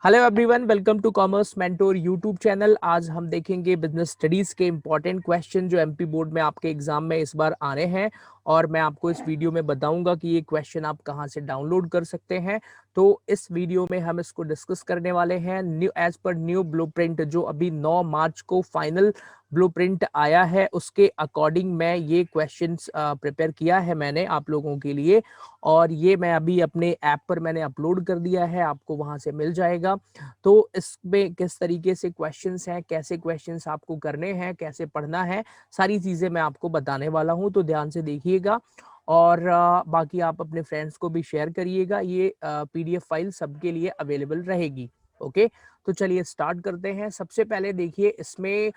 Hello everyone, welcome to commerce mentor YouTube channel. आज हम देखेंगे बिजनेस स्टडीज के इंपॉर्टेंट क्वेश्चन जो एमपी बोर्ड में आपके एग्जाम में इस बार आ रहे हैं। और मैं आपको इस वीडियो में बताऊंगा कि ये क्वेश्चन आप कहां से डाउनलोड कर सकते हैं। तो इस वीडियो में हम इसको डिस्कस करने वाले हैं न्यू एज पर न्यू ब्लूप्रिंट जो अभी 9 मार्च को फाइनल ब्लूप्रिंट आया है, उसके अकॉर्डिंग मैं ये क्वेश्चंस प्रिपेयर किया है मैंने आप लोगों के लिए। और ये मैं अभी अपने ऐप पर मैंने अपलोड कर दिया है, आपको वहां से मिल जाएगा। तो इसमें किस तरीके से क्वेश्चंस हैं, कैसे क्वेश्चंस आपको करने हैं, कैसे पढ़ना है, सारी चीजें मैं आपको बताने वाला हूं, तो ध्यान से देखिएगा। और बाकी आप अपने फ्रेंड्स को भी शेयर करिएगा। ये पीडीएफ फाइल सबके लिए अवेलेबल रहेगी। ओके, तो चलिए स्टार्ट करते हैं। सबसे पहले देखिए, इसमें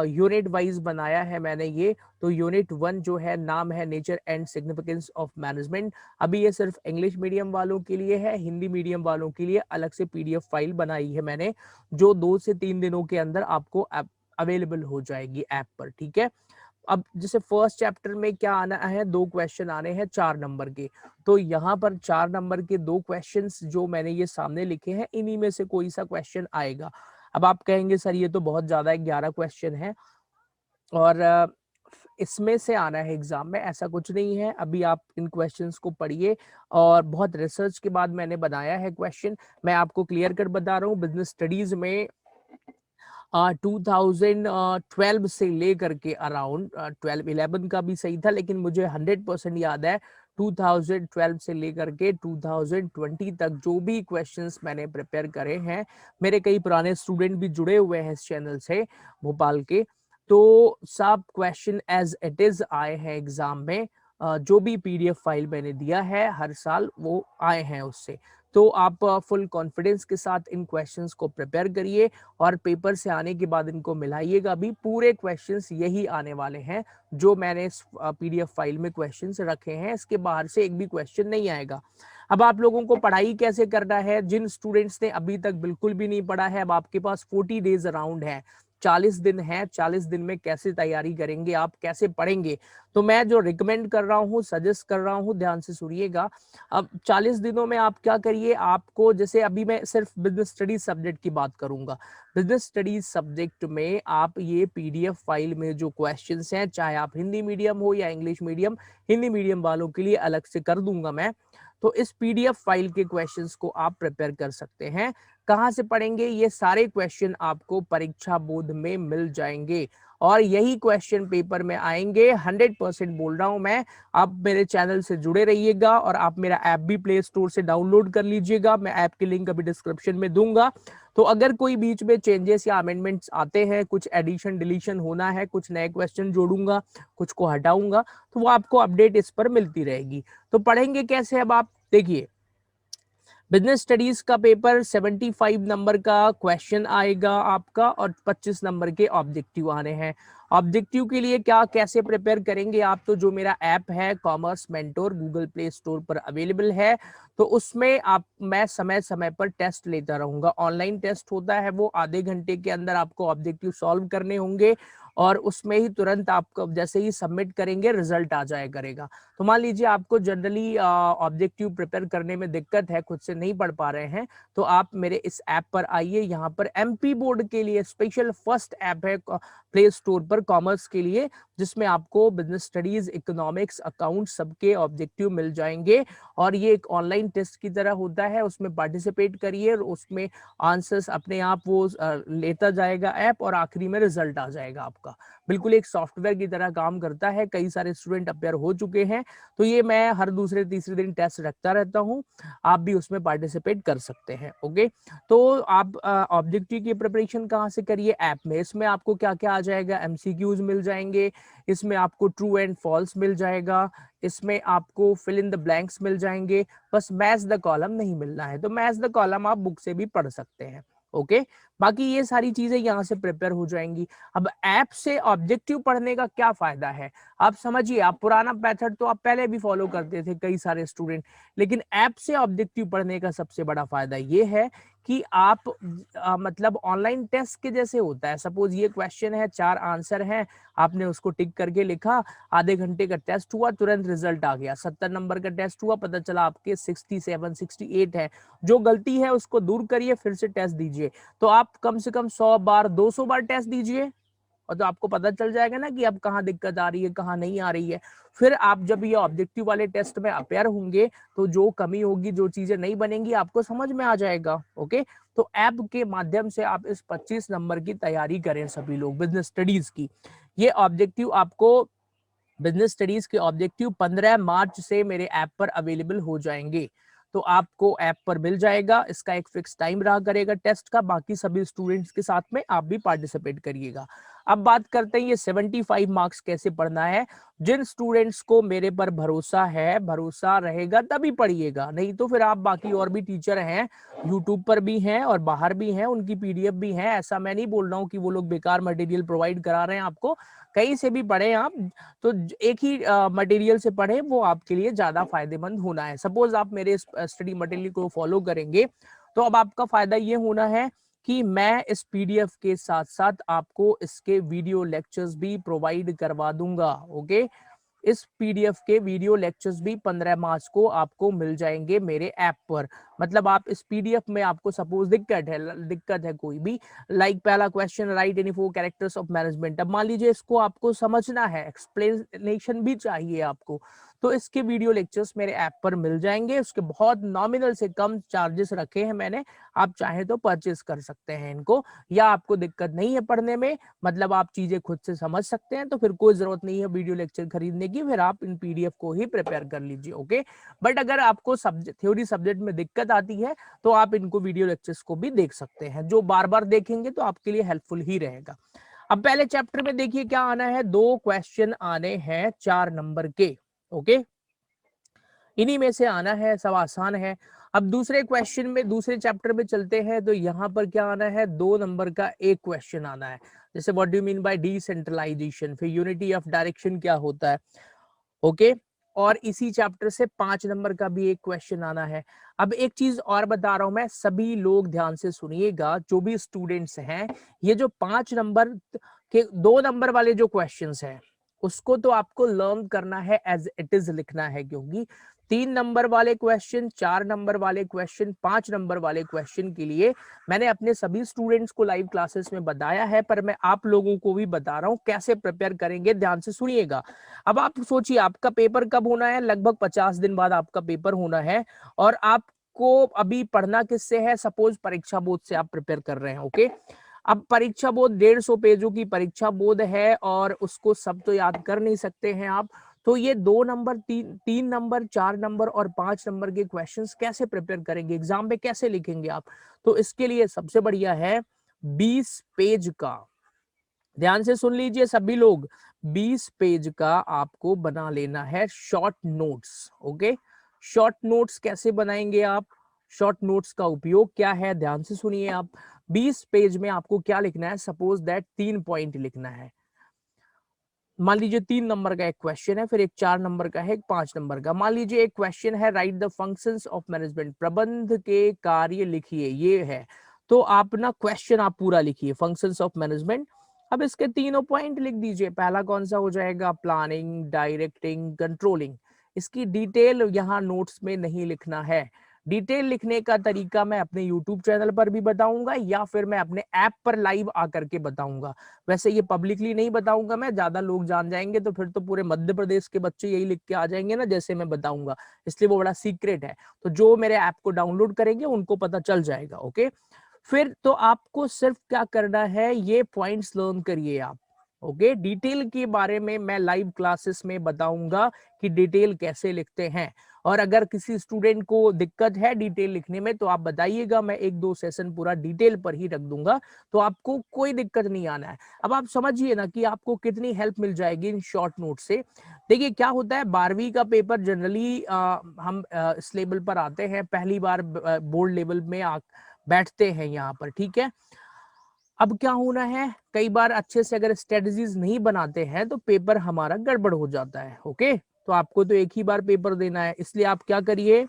यूनिट वाइज बनाया है मैंने ये। तो यूनिट 1 जो है, नाम है nature and significance of management. अभी ये सिर्फ इंग्लिश मीडियम वालों के लिए है, हिंदी मीडियम वालों के लिए अलग से पीडीएफ फाइल बनाई है मैंने, जो 2 से 3 दिनों के अंदर आपको अवेलेबल हो जाएगी ऐप पर। ठीक है, अब जैसे फर्स्ट चैप्टर में क्या आना है, 2 क्वेश्चन आने हैं 4 नंबर के। तो यहाँ पर 4 नंबर के 2 क्वेश्चंस जो मैंने ये सामने लिखे हैं, इन्हीं में से कोई सा क्वेश्चन आएगा। अब आप कहेंगे सर ये तो बहुत ज्यादा है, 11 क्वेश्चन है और इसमें से आना है एग्जाम में, ऐसा कुछ नहीं है। अभी आप इन क्वेश्चंस को पढ़िए, और बहुत रिसर्च के बाद मैंने बनाया है क्वेश्चन। मैं आपको क्लियर कट बता रहा हूँ, बिजनेस स्टडीज में 2012 से लेकर के अराउंड 12-11 का भी सही था, लेकिन मुझे 100% याद है 2012 से लेकर के 2020 तक जो भी क्वेश्चंस मैंने प्रिपेयर करे हैं। मेरे कई पुराने स्टूडेंट भी जुड़े हुए हैं इस चैनल से, भोपाल के। तो सब क्वेश्चन एज इट इज आए हैं एग्जाम में। जो भी पीडीएफ फाइल मैंने दिया है हर साल, वो आए हैं उससे। तो आप फुल कॉन्फिडेंस के साथ इन क्वेश्चंस को प्रिपेयर करिए, और पेपर से आने के बाद इनको मिलाइएगा भी। पूरे क्वेश्चंस यही आने वाले हैं जो मैंने इस पीडीएफ फाइल में क्वेश्चंस रखे हैं, इसके बाहर से एक भी क्वेश्चन नहीं आएगा। अब आप लोगों को पढ़ाई कैसे करना है, जिन स्टूडेंट्स ने अभी तक बिल्कुल भी नहीं पढ़ा है, अब आपके पास 40 डेज अराउंड है, 40 दिन है। 40 दिन में कैसे तैयारी करेंगे, आप कैसे पढ़ेंगे, तो मैं जो रिकमेंड कर रहा हूँ, सजेस्ट कर रहा हूँ, ध्यान से सुनिएगा। अब 40 दिनों में आप क्या करिए, आपको जैसे अभी मैं सिर्फ बिजनेस स्टडीज सब्जेक्ट की बात करूंगा। बिजनेस स्टडीज सब्जेक्ट में आप ये पीडीएफ फाइल में जो क्वेश्चंस हैं, चाहे आप हिंदी मीडियम हो या इंग्लिश मीडियम, हिंदी मीडियम वालों के लिए अलग से कर दूंगा मैं। तो इस पीडीएफ फाइल के क्वेश्चंस को आप प्रिपेयर कर सकते हैं। कहां से पढ़ेंगे, ये सारे क्वेश्चन आपको परीक्षा बोर्ड में मिल जाएंगे, और यही क्वेश्चन पेपर में आएंगे। 100% बोल रहा हूं मैं। आप मेरे चैनल से जुड़े रहिएगा, और आप मेरा ऐप भी प्ले स्टोर से डाउनलोड कर लीजिएगा। मैं ऐप की लिंक अभी डिस्क्रिप्शन में दूंगा। तो अगर कोई बीच में चेंजेस या अमेंडमेंट्स आते हैं, कुछ एडिशन डिलीशन होना है, कुछ नए क्वेश्चन जोड़ूंगा, कुछ को हटाऊंगा, तो वो आपको अपडेट इस पर मिलती रहेगी। तो पढ़ेंगे कैसे, अब आप देखिए। बिजनेस स्टडीज का पेपर 75 नंबर का क्वेश्चन आएगा आपका, और 25 नंबर के ऑब्जेक्टिव आने हैं। ऑब्जेक्टिव के लिए क्या कैसे प्रिपेयर करेंगे आप, तो जो मेरा ऐप है commerce mentor, Google play store पर अवेलेबल है, तो उसमें आप मैं समय समय पर टेस्ट लेता रहूंगा। ऑनलाइन टेस्ट होता है, वो आधे घंटे के अंदर आपको ऑब्जेक्टिव सॉल्व करने होंगे, और उसमें ही तुरंत आपको जैसे ही सबमिट करेंगे रिजल्ट आ जाया करेगा। तो मान लीजिए आपको जनरली ऑब्जेक्टिव प्रिपेयर करने में दिक्कत है, खुद से नहीं पढ़ पा रहे हैं, तो आप मेरे इस ऐप पर आइए। यहाँ पर एमपी बोर्ड के लिए स्पेशल फर्स्ट ऐप है प्ले स्टोर पर कॉमर्स के लिए, जिसमें आपको बिजनेस स्टडीज, इकोनॉमिक्स, अकाउंट सबके ऑब्जेक्टिव मिल जाएंगे। और ये एक ऑनलाइन टेस्ट की तरह होता है, उसमें पार्टिसिपेट करिए, और उसमें आंसर्स अपने आप वो लेता जाएगा ऐप, और आखिरी में रिजल्ट आ जाएगा आपका। बिल्कुल एक सॉफ्टवेयर की तरह काम करता है। कई सारे स्टूडेंट अपेयर हो चुके हैं। तो ये मैं हर दूसरे तीसरे दिन टेस्ट रखता रहता हूँ, आप भी उसमें पार्टिसिपेट कर सकते हैं। ओके, तो आप ऑब्जेक्टिव की प्रिपरेशन कहाँ से करिए, ऐप में। इसमें आपको क्या क्या आ जाएगा, एमसीक्यूज मिल जाएंगे, इसमें आपको ट्रू एंड फॉल्स मिल जाएगा, इसमें आपको फिल इन द ब्लैंक्स मिल जाएंगे। बस मैच द कॉलम नहीं मिलना है, तो मैच द कॉलम आप बुक से भी पढ़ सकते हैं। ओके, बाकी ये सारी चीजें यहाँ से प्रिपेयर हो जाएंगी। अब ऐप से ऑब्जेक्टिव पढ़ने का क्या फायदा है, आप समझिए। आप पुराना मेथड तो आप पहले भी फॉलो करते थे कई सारे स्टूडेंट, लेकिन ऐप से ऑब्जेक्टिव पढ़ने का सबसे बड़ा फायदा ये है कि आप मतलब ऑनलाइन टेस्ट के जैसे होता है। सपोज ये क्वेश्चन है, 4 आंसर हैं, आपने उसको टिक करके लिखा, आधे घंटे का टेस्ट हुआ, तुरंत रिजल्ट आ गया। 70 नंबर का टेस्ट हुआ, पता चला आपके 67 68 है। जो गलती है उसको दूर करिए, फिर से टेस्ट दीजिए। तो आप कम से कम 100 बार 200 बार टेस्ट दीजिए, और तो आपको पता चल जाएगा ना कि अब कहाँ दिक्कत आ रही है, कहाँ नहीं आ रही है। फिर आप जब ये ऑब्जेक्टिव वाले टेस्ट में अपेयर होंगे, तो जो कमी होगी, जो चीजें नहीं बनेंगी, आपको समझ में आ जाएगा। ओके, तो ऐप के माध्यम से आप इस 25 नंबर की तैयारी करें सभी लोग, बिजनेस स्टडीज की। ये ऑब्जेक्टिव आपको, बिजनेस स्टडीज के ऑब्जेक्टिव 15 मार्च से मेरे ऐप पर अवेलेबल हो जाएंगे। तो आपको ऐप पर मिल जाएगा। इसका एक फिक्स टाइम रहा करेगा टेस्ट का। बाकी सभी स्टूडेंट्स के साथ में आप भी पार्टिसिपेट करिएगा। अब बात करते हैं ये 75 मार्क्स कैसे पढ़ना है। जिन स्टूडेंट्स को मेरे पर भरोसा है, भरोसा रहेगा तभी पढ़िएगा, नहीं तो फिर आप, बाकी और भी टीचर हैं, यूट्यूब पर भी हैं और बाहर भी हैं, उनकी पीडीएफ भी है। ऐसा मैं नहीं बोल रहा हूँ कि वो लोग बेकार मटेरियल प्रोवाइड करा रहे हैं आपको। कहीं से भी पढ़े आप, तो एक ही मटेरियल से पढ़े, वो आपके लिए ज्यादा फायदेमंद होना है। सपोज आप मेरे स्टडी मटेरियल को फॉलो करेंगे, तो अब आपका फायदा ये होना है कि मैं इस पीडीएफ के साथ साथ आपको इसके वीडियो लेक्चर्स भी प्रोवाइड करवा दूंगा। ओके, इस पीडीएफ के वीडियो लेक्चर्स भी 15 मार्च को आपको मिल जाएंगे मेरे ऐप पर। मतलब आप इस पीडीएफ में, आपको सपोज दिक्कत है कोई भी, लाइक पहला question, right any 4 characters of management. अब मान लीजिए इसको आपको समझना है, एक्सप्लेनेशन भी चाहिए आपको, तो इसके वीडियो लेक्चर्स मेरे ऐप पर मिल जाएंगे। उसके बहुत नॉमिनल से कम चार्जेस रखे हैं मैंने, आप चाहे तो परचेज कर सकते हैं इनको। या आपको दिक्कत नहीं है पढ़ने में, मतलब आप चीजें खुद से समझ सकते हैं, तो फिर कोई जरूरत नहीं है वीडियो लेक्चर खरीदने की, फिर आप इन पीडीएफ को ही प्रिपेयर कर लीजिए। ओके, बट अगर आपको थ्योरी सब्जेक्ट में दिक्कत आती है, तो आप इनको वीडियो लेक्चर्स को भी देख सकते हैं, जो बार बार देखेंगे तो आपके लिए हेल्पफुल ही रहेगा। अब पहले चैप्टर में देखिए क्या आना है, 2 क्वेश्चन आने हैं 4 नंबर के। ओके, इन्हीं में से आना है, सब आसान है। अब दूसरे क्वेश्चन में, दूसरे चैप्टर में चलते हैं, तो यहाँ पर क्या आना है, 2 नंबर का एक क्वेश्चन आना है। जैसे what do you mean by decentralization, फिर यूनिटी ऑफ डायरेक्शन क्या होता है। ओके, और इसी चैप्टर से 5 नंबर का भी एक क्वेश्चन आना है। अब एक चीज और बता रहा हूं मैं, सभी लोग ध्यान से सुनिएगा, जो भी स्टूडेंट्स हैं, ये जो 5 नंबर के 2 नंबर वाले जो क्वेश्चंस हैं, उसको तो आपको लर्न करना है, एज इट इज लिखना है, क्योंकि 3 नंबर वाले क्वेश्चन, 4 नंबर वाले क्वेश्चन, 5 नंबर वाले क्वेश्चन के लिए मैंने अपने सभी स्टूडेंट्स को लाइव क्लासेस में बताया है, पर मैं आप लोगों को भी बता रहा हूं कैसे प्रिपेयर करेंगे। ध्यान से सुनिएगा। अब आप सोचिए, आपका पेपर कब होना है, लगभग 50 दिन बाद आपका पेपर होना है, और आपको अभी पढ़ना किससे है, सपोज परीक्षा बोर्ड से आप प्रिपेयर कर रहे हैं। ओके, अब परीक्षा बोर्ड 150 पेजों की परीक्षा बोर्ड है, और उसको सब तो याद कर नहीं सकते हैं आप। तो ये 2 नंबर, 3 नंबर, 4 नंबर और 5 नंबर के क्वेश्चंस कैसे प्रिपेयर करेंगे, एग्जाम में कैसे लिखेंगे आप। तो इसके लिए सबसे बढ़िया है 20 पेज का, ध्यान से सुन लीजिए सभी लोग, 20 पेज का आपको बना लेना है short notes. Okay, short notes कैसे बनाएंगे आप, शॉर्ट नोट्स का उपयोग क्या है, ध्यान से सुनिए आप। 20 पेज में आपको क्या लिखना है, सपोज दैट 3 पॉइंट लिखना है। मान लीजिए 3 नंबर का एक क्वेश्चन है, फिर एक 4 नंबर का है, एक 5 नंबर का। मान लीजिए एक क्वेश्चन है, right the functions of management, प्रबंध के कार्य लिखिए, ये है। तो आप ना क्वेश्चन आप पूरा लिखिए, फंक्शंस ऑफ मैनेजमेंट। अब इसके तीनों पॉइंट लिख दीजिए। पहला कौन सा हो जाएगा, प्लानिंग, डायरेक्टिंग, कंट्रोलिंग। इसकी डिटेल यहाँ नोट्स में नहीं लिखना है। डिटेल लिखने का तरीका मैं अपने यूट्यूब चैनल पर भी बताऊंगा, या फिर मैं अपने ऐप पर लाइव आकर के बताऊंगा। वैसे ये पब्लिकली नहीं बताऊंगा मैं, ज्यादा लोग जान जाएंगे तो फिर तो पूरे मध्य प्रदेश के बच्चे यही लिख के आ जाएंगे ना, जैसे मैं बताऊंगा, इसलिए वो बड़ा सीक्रेट है। तो जो मेरे ऐप को डाउनलोड करेंगे उनको पता चल जाएगा। ओके, फिर तो आपको सिर्फ क्या करना है, ये पॉइंट्स लर्न करिए आप। ओके, डिटेल के बारे में मैं लाइव क्लासेस में बताऊंगा कि डिटेल कैसे लिखते हैं। और अगर किसी स्टूडेंट को दिक्कत है डिटेल लिखने में, तो आप बताइएगा, मैं 1-2 सेशन पूरा डिटेल पर ही रख दूंगा, तो आपको कोई दिक्कत नहीं आना है। अब आप समझिए ना कि आपको कितनी हेल्प मिल जाएगी इन शॉर्ट नोट से। देखिए क्या होता है, 12वीं का पेपर जनरली हम इस लेवल पर आते हैं, पहली बार बोर्ड लेवल में बैठते हैं यहाँ पर, ठीक है। अब क्या होना है, कई बार अच्छे से अगर स्ट्रेटजीज नहीं बनाते हैं, तो पेपर हमारा गड़बड़ हो जाता है। ओके, तो आपको तो एक ही बार पेपर देना है, इसलिए आप क्या करिए,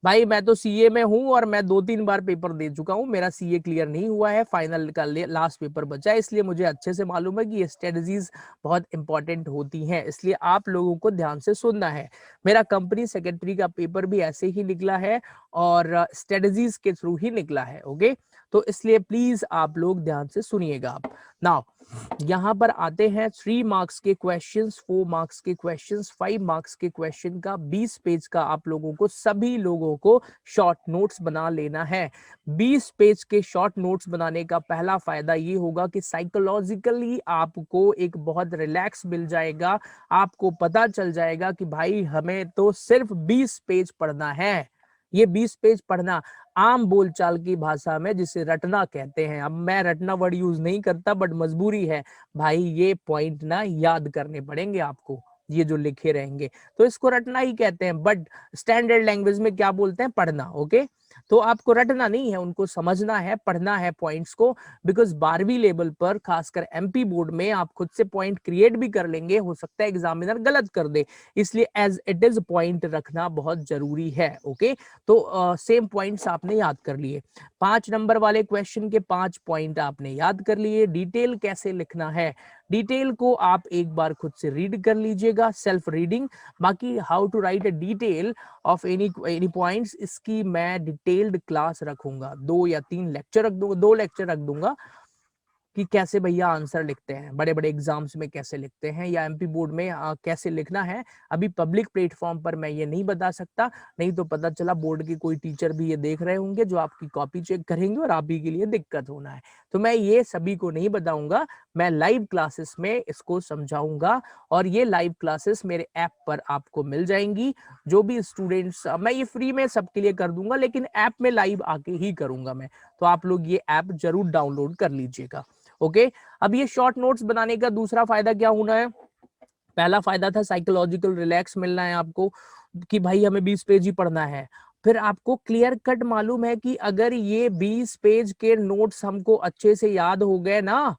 भाई मैं तो सीए में हूं और मैं 2-3 बार पेपर दे चुका हूं, मेरा सीए क्लियर नहीं हुआ है, फाइनल का लास्ट पेपर बचा है, इसलिए मुझे अच्छे से मालूम है कि ये स्ट्रेटजीज बहुत इंपॉर्टेंट होती हैं, इसलिए आप लोगों को ध्यान से सुनना है। मेरा कंपनी सेक्रेटरी का पेपर भी ऐसे ही निकला है और स्ट्रेटजीज के थ्रू ही निकला है। ओके, तो इसलिए प्लीज आप लोग ध्यान से सुनिएगा। आप नाउ यहाँ पर आते हैं 3 मार्क्स के क्वेश्चंस, 4 मार्क्स के क्वेश्चंस, 5 मार्क्स के क्वेश्चन का 20 पेज का आप लोगों को, सभी लोगों को शॉर्ट नोट्स बना लेना है। 20 पेज के शॉर्ट नोट्स बनाने का पहला फायदा ये होगा कि साइकोलॉजिकली आपको एक बहुत रिलैक्स मिल जाएगा, आपको पता चल जाएगा कि भाई हमें तो सिर्फ 20 पेज पढ़ना है। ये 20 पेज पढ़ना आम बोलचाल की भाषा में जिसे रटना कहते हैं। अब मैं रटना वर्ड यूज नहीं करता, बट मजबूरी है भाई, ये पॉइंट ना याद करने पड़ेंगे आपको, ये जो लिखे रहेंगे, तो इसको रटना ही कहते हैं, बट स्टैंडर्ड लैंग्वेज में क्या बोलते हैं, पढ़ना। ओके, तो आपको रटना नहीं है, उनको समझना है, पढ़ना है पॉइंट्स को, बिकॉज 12वीं लेवल पर खासकर एमपी बोर्ड में आप खुद से पॉइंट क्रिएट भी कर लेंगे, हो सकता है एग्जामिनर गलत कर दे, इसलिए एज इट इज पॉइंट रखना बहुत जरूरी है। ओके, तो सेम पॉइंट्स आपने याद कर लिए, 5 नंबर वाले क्वेश्चन के 5 पॉइंट आपने याद कर लिए। डिटेल कैसे लिखना है, डिटेल को आप एक बार खुद से रीड कर लीजिएगा, सेल्फ रीडिंग। बाकी how to write a detail of any points, इसकी मैं डिटेल्ड क्लास रखूंगा, 2 या 3 लेक्चर रख दूंगा, 2 लेक्चर रख दूंगा कि कैसे भैया आंसर लिखते हैं, बड़े बड़े एग्जाम्स में कैसे लिखते हैं, या एमपी बोर्ड में कैसे लिखना है। अभी पब्लिक प्लेटफॉर्म पर मैं ये नहीं बता सकता, नहीं तो पता चला बोर्ड के कोई टीचर भी ये देख रहे होंगे जो आपकी कॉपी चेक करेंगे और आप ही के लिए दिक्कत होना है, तो मैं ये सभी को नहीं बताऊंगा, मैं लाइव क्लासेस में इसको समझाऊंगा, और ये लाइव क्लासेस मेरे ऐप पर आपको मिल जाएंगी। जो भी स्टूडेंट्स, मैं ये फ्री में सबके लिए कर दूंगा, लेकिन ऐप में लाइव आके ही करूंगा मैं, तो आप लोग ये ऐप जरूर डाउनलोड कर लीजिएगा। ओके, अब ये शॉर्ट नोट्स बनाने का दूसरा फायदा क्या होना है, पहला फायदा था साइकोलॉजिकल रिलैक्स मिलना है आपको, कि भाई हमें 20 पेज ही पढ़ना है। फिर आपको क्लियर कट मालूम है कि अगर ये 20 पेज के नोट्स हमको अच्छे से याद हो गए ना,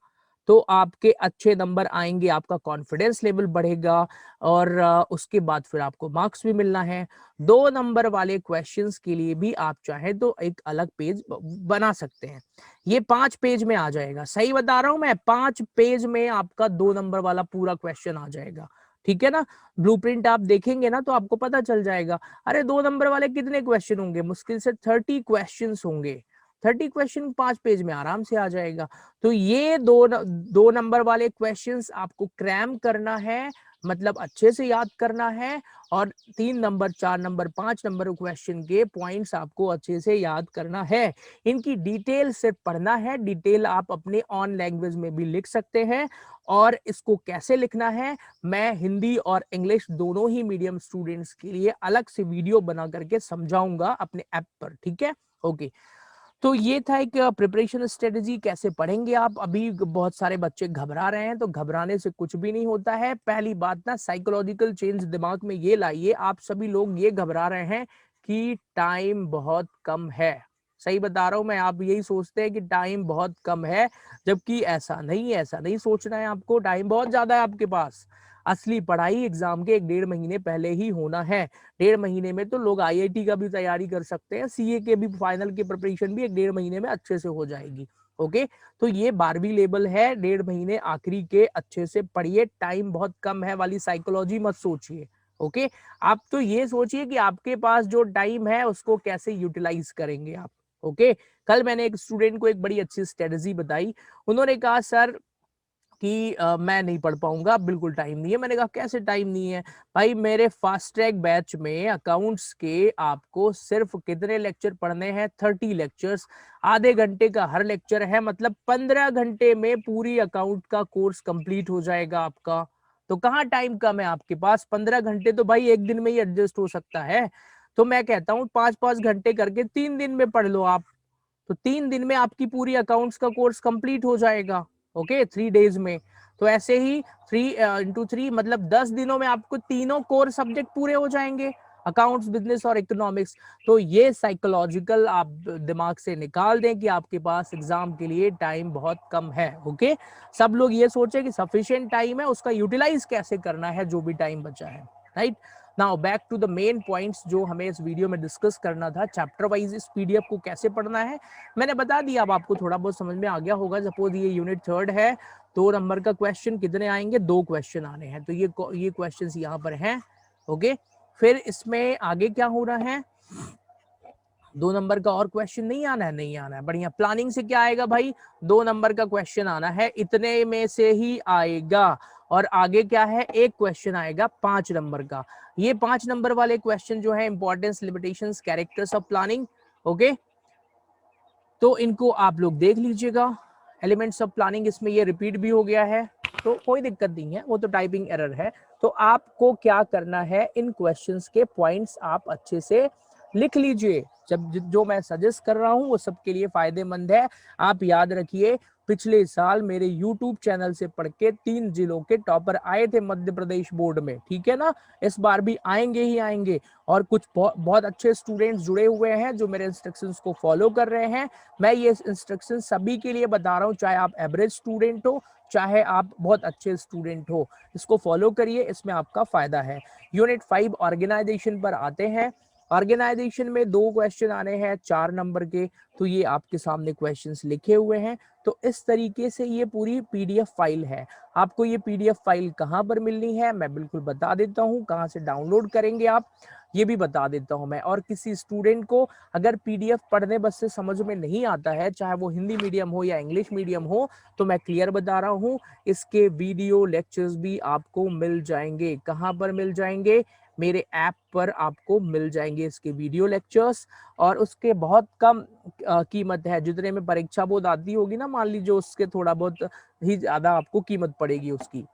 तो आपके अच्छे नंबर आएंगे, आपका कॉन्फिडेंस लेवल बढ़ेगा, और उसके बाद फिर आपको मार्क्स भी मिलना है। 2 नंबर वाले क्वेश्चंस के लिए भी आप चाहे तो एक अलग पेज बना सकते हैं, ये 5 पेज में आ जाएगा, सही बता रहा हूं मैं, 5 पेज में आपका 2 नंबर वाला पूरा क्वेश्चन आ जाएगा, ठीक है ना। ब्लूप्रिंट आप देखेंगे ना तो आपको पता चल जाएगा, अरे 2 नंबर वाले कितने क्वेश्चन होंगे, मुश्किल से 30 क्वेश्चन होंगे, 30 क्वेश्चन 5 पेज में आराम से आ जाएगा। तो ये दो नंबर वाले क्वेश्चंस आपको क्रैम करना है, मतलब अच्छे से याद करना है, और 3 नंबर 4 नंबर 5 नंबर क्वेश्चन के पॉइंट्स आपको अच्छे से याद करना है। इनकी डिटेल सिर्फ पढ़ना है, डिटेल आप अपने ऑन लैंग्वेज में भी लिख सकते हैं, और इसको कैसे लिखना है मैं हिंदी और इंग्लिश दोनों ही मीडियम स्टूडेंट्स के लिए अलग से वीडियो बना करके समझाऊंगा अपने ऐप पर, ठीक है। ओके, तो ये था एक प्रिपरेशन स्ट्रेटजी, कैसे पढ़ेंगे आप। अभी बहुत सारे बच्चे घबरा रहे हैं, तो घबराने से कुछ भी नहीं होता है। पहली बात ना, साइकोलॉजिकल चेंज दिमाग में ये लाइए, आप सभी लोग ये घबरा रहे हैं कि टाइम बहुत कम है, सही बता रहा हूं मैं, आप यही सोचते हैं कि टाइम बहुत कम है, जबकि ऐसा नहीं है, ऐसा नहीं सोचना है आपको, टाइम बहुत ज्यादा है आपके पास। असली पढ़ाई एग्जाम के 1-1.5 महीने पहले ही होना है। 1.5 महीने में तो लोग आईआईटी का भी तैयारी कर सकते हैं, सीए के भी फाइनल की प्रिपरेशन भी 1-1.5 महीने में अच्छे से हो जाएगी। ओके, तो ये 12वीं लेवल है, 1.5 महीने आखिरी के अच्छे से पढ़िए, टाइम बहुत कम है वाली साइकोलॉजी मत सोचिए। ओके, आप तो ये सोचिए कि आपके पास जो टाइम है उसको कैसे यूटिलाइज करेंगे आप। ओके, कल मैंने एक स्टूडेंट को एक बड़ी अच्छी स्ट्रेटजी बताई, उन्होंने कहा सर कि मैं नहीं पढ़ पाऊंगा, बिल्कुल टाइम नहीं है। मैंने कहा कैसे टाइम नहीं है, भाई मेरे फास्ट ट्रैक बैच में अकाउंट्स के आपको सिर्फ कितने लेक्चर पढ़ने हैं, 30 लेक्चर्स, आधे घंटे का हर लेक्चर है, मतलब 15 घंटे में पूरी अकाउंट का कोर्स कंप्लीट हो जाएगा आपका। तो कहाँ टाइम कम है आपके पास, 15 घंटे तो भाई एक दिन में ही एडजस्ट हो सकता है। तो मैं कहता हूँ 5-5 घंटे करके 3 दिन में पढ़ लो आप, तो 3 दिन में आपकी पूरी अकाउंट्स का कोर्स कंप्लीट हो जाएगा। ओके, 3 डेज में। तो ऐसे ही 3 into 3 मतलब 10 दिनों में आपको तीनों कोर सब्जेक्ट पूरे हो जाएंगे, अकाउंट्स, बिजनेस और इकोनॉमिक्स। तो ये साइकोलॉजिकल आप दिमाग से निकाल दें कि आपके पास एग्जाम के लिए टाइम बहुत कम है। ओके, सब लोग ये सोचे कि सफिशिएंट टाइम है, उसका यूटिलाइज कैसे करना है जो भी टाइम बचा है, right. Now back to the main points जो हमें इस वीडियो में डिस्कस करना था। चैप्टर वाइज इस पीडीएफ को कैसे पढ़ना है मैंने बता दिया, अब आपको थोड़ा बहुत समझ में आ गया होगा। सपोज ये यूनिट 3 है, 2 नंबर का क्वेश्चन कितने आएंगे, 2 क्वेश्चन आने हैं, तो ये क्वेश्चंस यहाँ पर हैं। ओके, फिर इसमें आगे क्या हो रहा है, 2 नंबर का और क्वेश्चन नहीं आना है, नहीं आना है, बढ़िया। प्लानिंग से क्या आएगा भाई, 2 नंबर का क्वेश्चन आना है, इतने में से ही आएगा। और आगे क्या है, एक क्वेश्चन आएगा 5 नंबर का। ये 5 नंबर वाले क्वेश्चन जो है importance, limitations, characters of planning. Okay, तो इनको आप लोग देख लीजिएगा। एलिमेंट्स ऑफ प्लानिंग इसमें ये रिपीट भी हो गया है, तो कोई दिक्कत नहीं है, वो तो टाइपिंग एरर है। तो आपको क्या करना है, इन क्वेश्चंस के पॉइंट्स आप अच्छे से लिख लीजिए। जब जो मैं सजेस्ट कर रहा हूं वो सबके लिए फायदेमंद है। आप याद रखिए, पिछले साल मेरे YouTube चैनल से पढ़ के 3 जिलों के टॉपर आए थे मध्य प्रदेश बोर्ड में, ठीक है ना। इस बार भी आएंगे ही आएंगे, और कुछ बहुत अच्छे स्टूडेंट्स जुड़े हुए हैं जो मेरे इंस्ट्रक्शंस को फॉलो कर रहे हैं। मैं ये इंस्ट्रक्शन सभी के लिए बता रहा हूँ, चाहे आप एवरेज स्टूडेंट हो, चाहे आप बहुत अच्छे स्टूडेंट हो, इसको फॉलो करिए, इसमें आपका फायदा है। यूनिट 5 ऑर्गेनाइजेशन पर आते हैं। ऑर्गेनाइजेशन में 2 क्वेश्चन आने हैं 4 नंबर के, तो ये आपके सामने क्वेश्चंस लिखे हुए हैं। तो इस तरीके से ये पूरी पीडीएफ फाइल है। आपको ये पीडीएफ फाइल कहाँ पर मिलनी है मैं बिल्कुल बता देता हूँ, कहाँ से डाउनलोड करेंगे आप ये भी बता देता हूँ मैं। और किसी स्टूडेंट को अगर पीडीएफ पढ़ने बस से समझ में नहीं आता है, चाहे वो हिंदी मीडियम हो या इंग्लिश मीडियम हो, तो मैं क्लियर बता रहा हूँ, इसके वीडियो लेक्चर्स भी आपको मिल जाएंगे। कहाँ पर मिल जाएंगे, मेरे ऐप पर आपको मिल जाएंगे इसके वीडियो लेक्चर्स। और उसके बहुत कम कीमत है, जितने में परीक्षा बोर्ड आती होगी ना, मान लीजिए उसके थोड़ा बहुत ही ज्यादा आपको कीमत पड़ेगी उसकी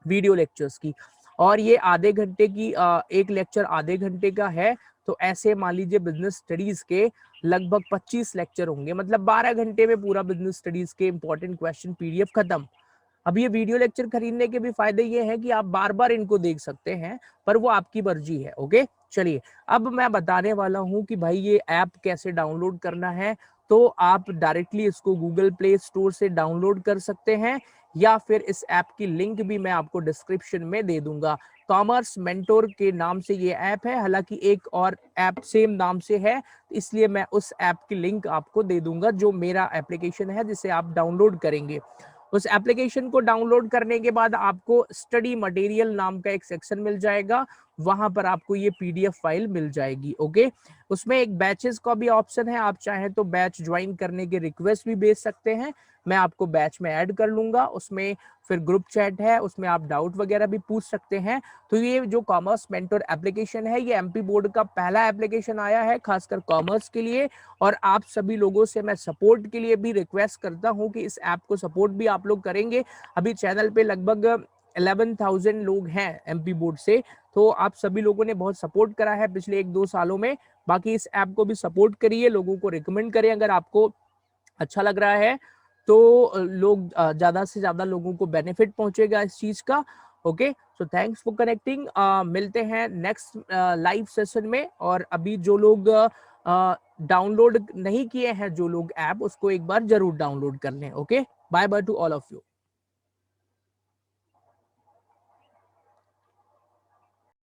वीडियो लेक्चर्स की। और ये आधे घंटे की एक लेक्चर आधे घंटे का है, तो ऐसे मान लीजिए बिजनेस स्टडीज के लगभग 25 लेक्चर होंगे, मतलब 12 घंटे में पूरा बिजनेस स्टडीज के इंपॉर्टेंट क्वेश्चन पीडीएफ खत्म। अब ये वीडियो लेक्चर खरीदने के भी फायदे ये हैं कि आप बार बार इनको देख सकते हैं, पर वो आपकी मर्जी है। ओके, चलिए अब मैं बताने वाला हूं कि भाई ये ऐप कैसे डाउनलोड करना है। तो आप डायरेक्टली इसको गूगल प्ले स्टोर से डाउनलोड कर सकते हैं, या फिर इस ऐप की लिंक भी मैं आपको डिस्क्रिप्शन में दे दूंगा। कॉमर्स मेंटोर के नाम से ये ऐप है, हालांकि एक और ऐप सेम नाम से है, इसलिए मैं उस ऐप की लिंक आपको दे दूंगा, जो मेरा एप्लीकेशन है जिसे आप डाउनलोड करेंगे। उस एप्लीकेशन को डाउनलोड करने के बाद आपको स्टडी मटेरियल नाम का एक सेक्शन मिल जाएगा, वहां पर आपको ये पीडीएफ फाइल मिल जाएगी। ओके, उसमें एक बैचेस का भी ऑप्शन है, आप चाहें तो बैच ज्वाइन करने के रिक्वेस्ट भी भेज सकते हैं, मैं आपको बैच में ऐड कर लूंगा। उसमें फिर ग्रुप चैट है, उसमें आप डाउट वगैरह भी पूछ सकते हैं। तो ये जो कॉमर्स मेंटर एप्लीकेशन है, ये एमपी बोर्ड का पहला एप्लीकेशन आया है खासकर कॉमर्स के लिए। और आप सभी लोगों से मैं सपोर्ट के लिए भी रिक्वेस्ट करता हूं कि इस ऐप को सपोर्ट भी आप लोग करेंगे। अभी चैनल पे लगभग 11,000 लोग हैं एमपी बोर्ड से, तो आप सभी लोगों ने बहुत सपोर्ट करा है पिछले 1-2 सालों में। बाकी इस ऐप को भी सपोर्ट करिए, लोगों को रिकमेंड करें, अगर आपको अच्छा लग रहा है तो लोग ज्यादा से ज्यादा लोगों को बेनिफिट पहुंचेगा इस चीज का। Okay, so thanks for connecting, मिलते हैं नेक्स्ट लाइव सेशन में। और अभी जो लोग डाउनलोड नहीं किए हैं जो लोग ऐप, उसको एक बार जरूर डाउनलोड कर लें। Okay, bye bye to all of you.